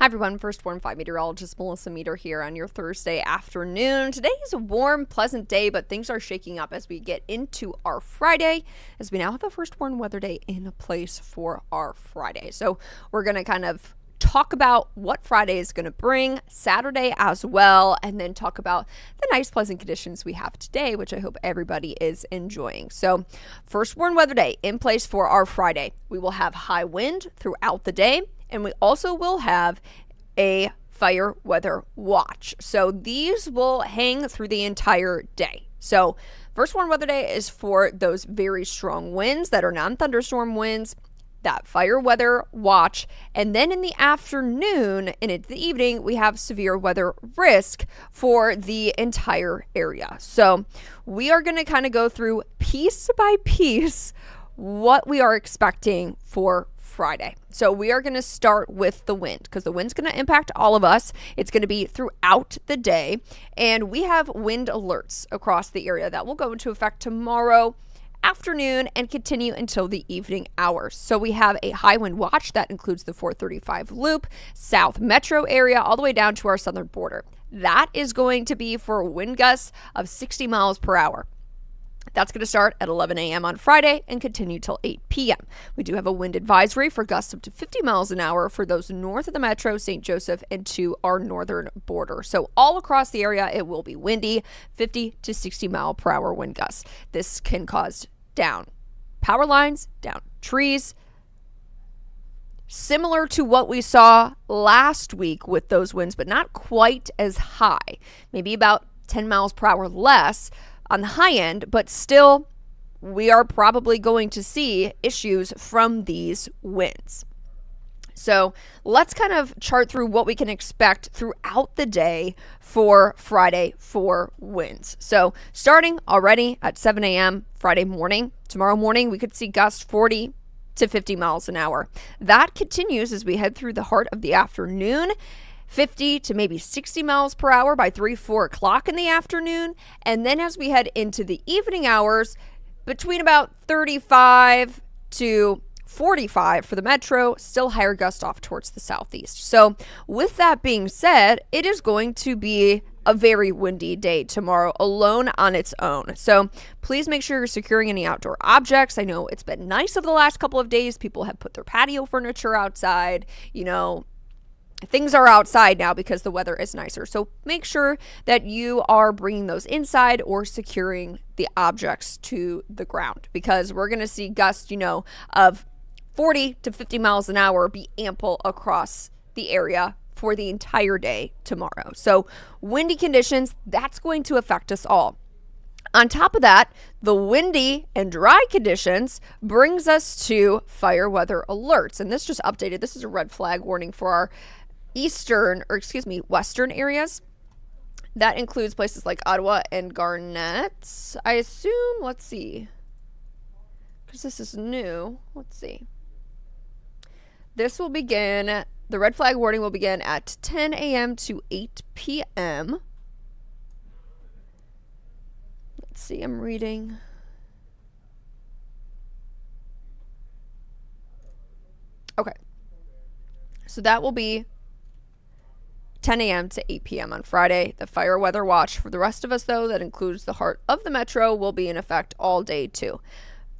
Hi everyone, First Warn 5 meteorologist Melissa Meter here on your Thursday afternoon. Today is a warm, pleasant day, but things are shaking up as we get into our Friday, as we now have a First Warn weather day in place for our Friday. So we're going to kind of talk about what Friday is going to bring, Saturday as well, and then talk about the nice, pleasant conditions we have today, which I hope everybody is enjoying. So First Warn weather day in place for our Friday. We will have high wind throughout the day, and we also will have a fire weather watch. So these will hang through the entire day. So First Warn weather day is for those very strong winds that are non-thunderstorm winds, that fire weather watch, and then in the afternoon and into the evening, we have severe weather risk for the entire area. So we are going to kind of go through piece by piece what we are expecting for Friday. So we are going to start with the wind because the wind's going to impact all of us. It's going to be throughout the day, and we have wind alerts across the area that will go into effect tomorrow afternoon and continue until the evening hours. So we have a high wind watch that includes the 435 loop, South Metro area, all the way down to our southern border. That is going to be for wind gusts of 60 miles per hour. That's going to start at 11 a.m. on Friday and continue till 8 p.m. We do have a wind advisory for gusts up to 50 miles an hour for those north of the metro, St. Joseph, and to our northern border. So all across the area, it will be windy, 50 to 60 mile per hour wind gusts. This can cause down power lines, down trees, similar to what we saw last week with those winds, but not quite as high, maybe about 10 miles per hour less on the high end, but still we are probably going to see issues from these winds. So let's kind of chart through what we can expect throughout the day for Friday for winds. So starting already at 7 a.m. Friday morning, tomorrow morning, we could see gusts 40 to 50 miles an hour. That continues as we head through the heart of the afternoon. 50 to maybe 60 miles per hour by 4 o'clock in the afternoon. And then as we head into the evening hours, between about 35 to 45 for the metro, still higher gust off towards the southeast. So with that being said, it is going to be a very windy day tomorrow alone on its own. So please make sure you're securing any outdoor objects. I know it's been nice over the last couple of days. People have put their patio furniture outside, things are outside now because the weather is nicer. So make sure that you are bringing those inside or securing the objects to the ground, because we're going to see gusts, of 40 to 50 miles an hour be ample across the area for the entire day tomorrow. So windy conditions, that's going to affect us all. On top of that, the windy and dry conditions brings us to fire weather alerts. And this just updated. This is a red flag warning for our western areas. That includes places like Ottawa and Garnett. I assume, let's see, because this is new. Let's see. This will begin, the red flag warning will begin at 10 a.m. to 8 p.m. Let's see, I'm reading. Okay. So that will be 10 a.m. to 8 p.m. on Friday. The fire weather watch for the rest of us, though, that includes the heart of the metro, will be in effect all day too.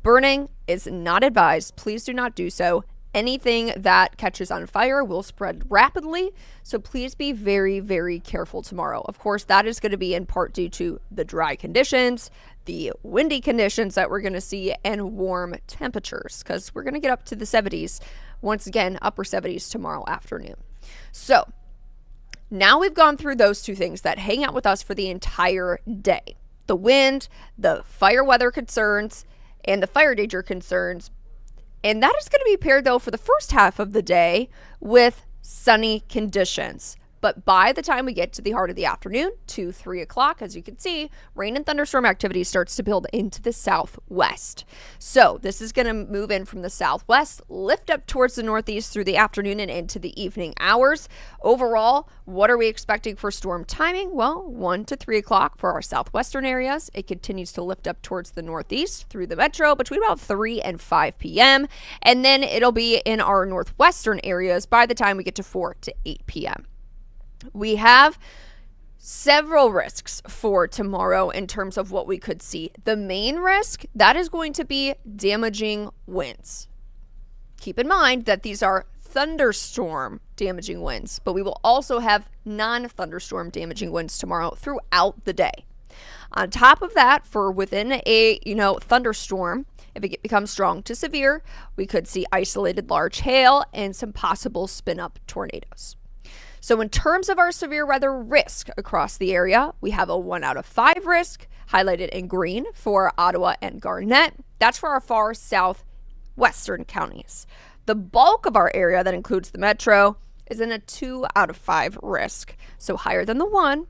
Burning is not advised. Please do not do so. Anything that catches on fire will spread rapidly, so please be very, very careful tomorrow. Of course, that is going to be in part due to the dry conditions, the windy conditions that we're going to see, and warm temperatures, because we're going to get up to the 70s, once again, upper 70s tomorrow afternoon. So now we've gone through those two things that hang out with us for the entire day. The wind, the fire weather concerns, and the fire danger concerns. And that is going to be paired, though, for the first half of the day with sunny conditions. But by the time we get to the heart of the afternoon, 2, 3 o'clock, as you can see, rain and thunderstorm activity starts to build into the southwest. So this is going to move in from the southwest, lift up towards the northeast through the afternoon and into the evening hours. Overall, what are we expecting for storm timing? Well, 1 to 3 o'clock for our southwestern areas. It continues to lift up towards the northeast through the metro between about 3 and 5 p.m. And then it'll be in our northwestern areas by the time we get to 4 to 8 p.m. We have several risks for tomorrow in terms of what we could see. The main risk, that is going to be damaging winds. Keep in mind that these are thunderstorm damaging winds, but we will also have non-thunderstorm damaging winds tomorrow throughout the day. On top of that, for within a thunderstorm, if it becomes strong to severe, we could see isolated large hail and some possible spin-up tornadoes. So in terms of our severe weather risk across the area, we have a 1 out of 5 risk highlighted in green for Ottawa and Garnett. That's for our far southwestern counties. The bulk of our area that includes the metro is in a 2 out of 5 risk, so higher than the 1.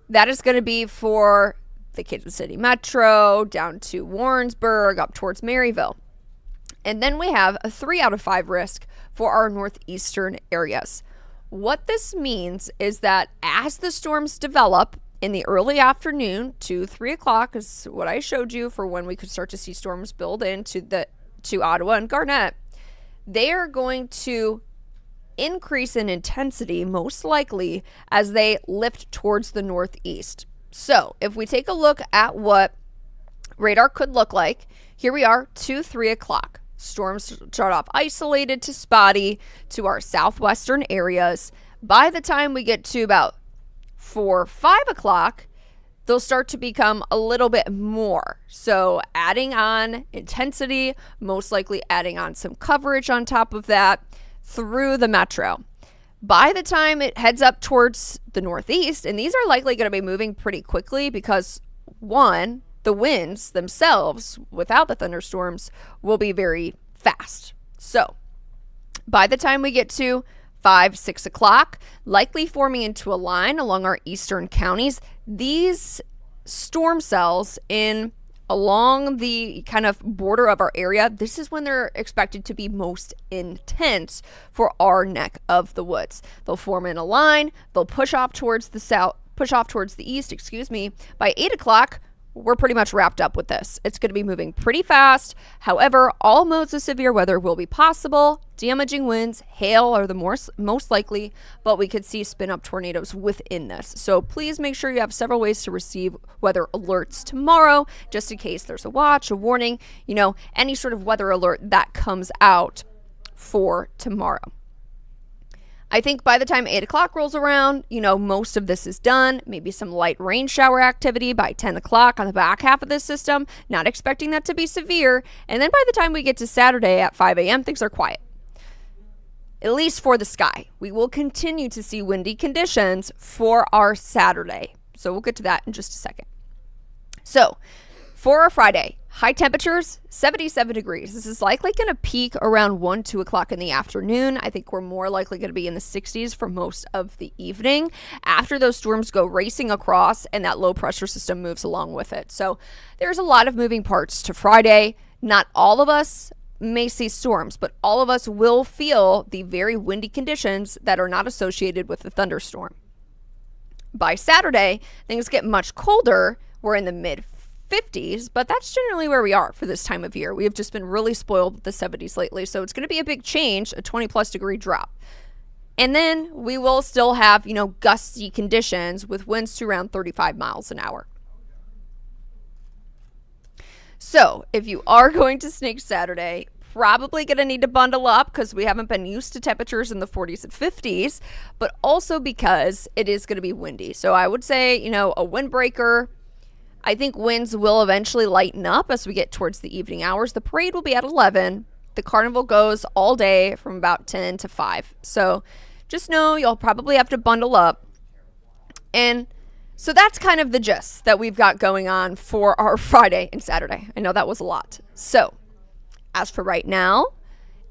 That is going to be for the Kansas City metro, down to Warrensburg, up towards Maryville. And then we have a 3 out of 5 risk for our northeastern areas. What this means is that as the storms develop in the early afternoon, 2, 3 o'clock is what I showed you for when we could start to see storms build into to Ottawa and Garnett, they are going to increase in intensity, most likely, as they lift towards the northeast. So if we take a look at what radar could look like, here we are, 2, 3 o'clock. Storms start off isolated to spotty to our southwestern areas. By the time we get to about 4, 5 o'clock, they'll start to become a little bit more. So adding on intensity, most likely adding on some coverage on top of that through the metro. By the time it heads up towards the northeast, and these are likely going to be moving pretty quickly because, one, the winds themselves, without the thunderstorms, will be very fast. So by the time we get to 5, 6 o'clock, likely forming into a line along our eastern counties, these storm cells along the kind of border of our area, this is when they're expected to be most intense for our neck of the woods. They'll form in a line, they'll push off towards the east, by 8 o'clock, we're pretty much wrapped up with this. It's going to be moving pretty fast. However, all modes of severe weather will be possible. Damaging winds, hail are the most likely, but we could see spin-up tornadoes within this. So please make sure you have several ways to receive weather alerts tomorrow, just in case there's a watch, a warning, any sort of weather alert that comes out for tomorrow. I think by the time 8 o'clock rolls around, most of this is done. Maybe some light rain shower activity by 10 o'clock on the back half of this system. Not expecting that to be severe. And then by the time we get to Saturday at 5 a.m., things are quiet. At least for the sky. We will continue to see windy conditions for our Saturday. So we'll get to that in just a second. So for our Friday, high temperatures, 77 degrees. This is likely going to peak around 1, 2 o'clock in the afternoon. I think we're more likely going to be in the 60s for most of the evening after those storms go racing across and that low pressure system moves along with it. So there's a lot of moving parts to Friday. Not all of us may see storms, but all of us will feel the very windy conditions that are not associated with the thunderstorm. By Saturday, things get much colder. We're in the mid 50s, but that's generally where we are for this time of year. We have just been really spoiled with the 70s lately, so it's going to be a big change, a 20 plus degree drop. And then we will still have, gusty conditions with winds to around 35 miles an hour. So if you are going to snake Saturday, probably going to need to bundle up because we haven't been used to temperatures in the 40s and 50s, but also because it is going to be windy. So I would say, a windbreaker. I think winds will eventually lighten up as we get towards the evening hours. The parade will be at 11. The carnival goes all day from about 10 to 5. So just know you'll probably have to bundle up. And so that's kind of the gist that we've got going on for our Friday and Saturday. I know that was a lot. So as for right now,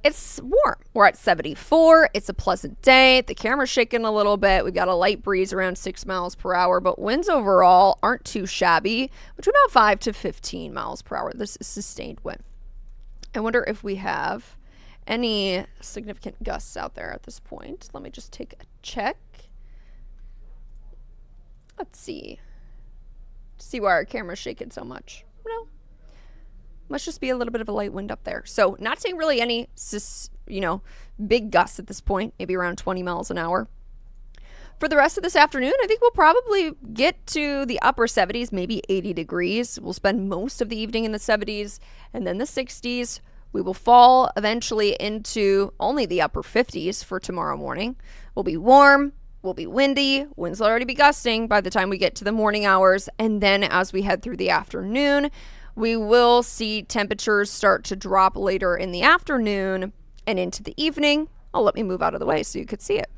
It's warm. We're at 74. It's a pleasant day. The camera's shaking a little bit. We've got a light breeze around 6 miles per hour, but winds overall aren't too shabby, between about 5 to 15 miles per hour. This is sustained wind. I wonder if we have any significant gusts out there at this point. Let me just take a check. Let's see. Why our camera's shaking so much. No. Must just be a little bit of a light wind up there. So not seeing really any, big gusts at this point, maybe around 20 miles an hour. For the rest of this afternoon, I think we'll probably get to the upper 70s, maybe 80 degrees. We'll spend most of the evening in the 70s and then the 60s. We will fall eventually into only the upper 50s for tomorrow morning. We'll be warm. We'll be windy. Winds will already be gusting by the time we get to the morning hours. And then as we head through the afternoon, we will see temperatures start to drop later in the afternoon and into the evening. Let me move out of the way so you could see it.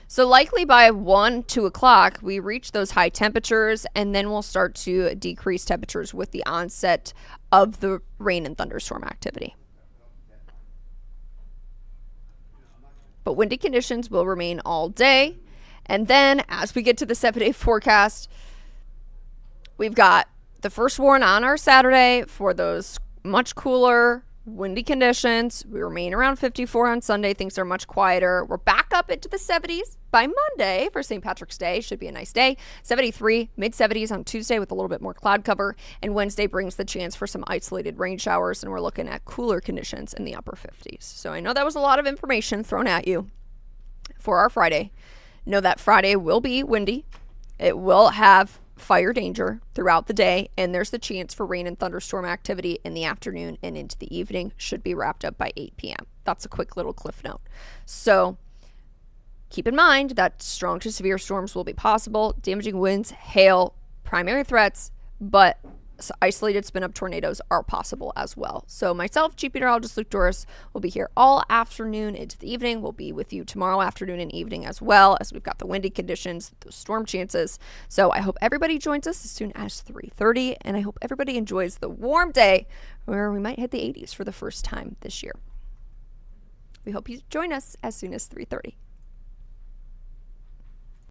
So likely by 1, 2 o'clock, we reach those high temperatures, and then we'll start to decrease temperatures with the onset of the rain and thunderstorm activity. But windy conditions will remain all day. And then as we get to the 7-day forecast, we've got the first warn on our Saturday for those much cooler, windy conditions. We remain around 54 on Sunday. Things are much quieter. We're back up into the 70s by Monday for St. Patrick's Day. Should be a nice day. 73, mid-70s on Tuesday with a little bit more cloud cover. And Wednesday brings the chance for some isolated rain showers. And we're looking at cooler conditions in the upper 50s. So I know that was a lot of information thrown at you for our Friday. Know that Friday will be windy. It will have fire danger throughout the day, and there's the chance for rain and thunderstorm activity in the afternoon and into the evening. Should be wrapped up by 8 p.m. That's a quick little cliff note. So keep in mind that strong to severe storms will be possible, damaging winds, hail, primary threats, but isolated spin-up tornadoes are possible as well. So myself, Chief Meteorologist Luke Doris, will be here all afternoon into the evening. We'll be with you tomorrow afternoon and evening as well, as we've got the windy conditions, the storm chances. So I hope everybody joins us as soon as 3:30, and I hope everybody enjoys the warm day where we might hit the 80s for the first time this year. We hope you join us as soon as 3:30.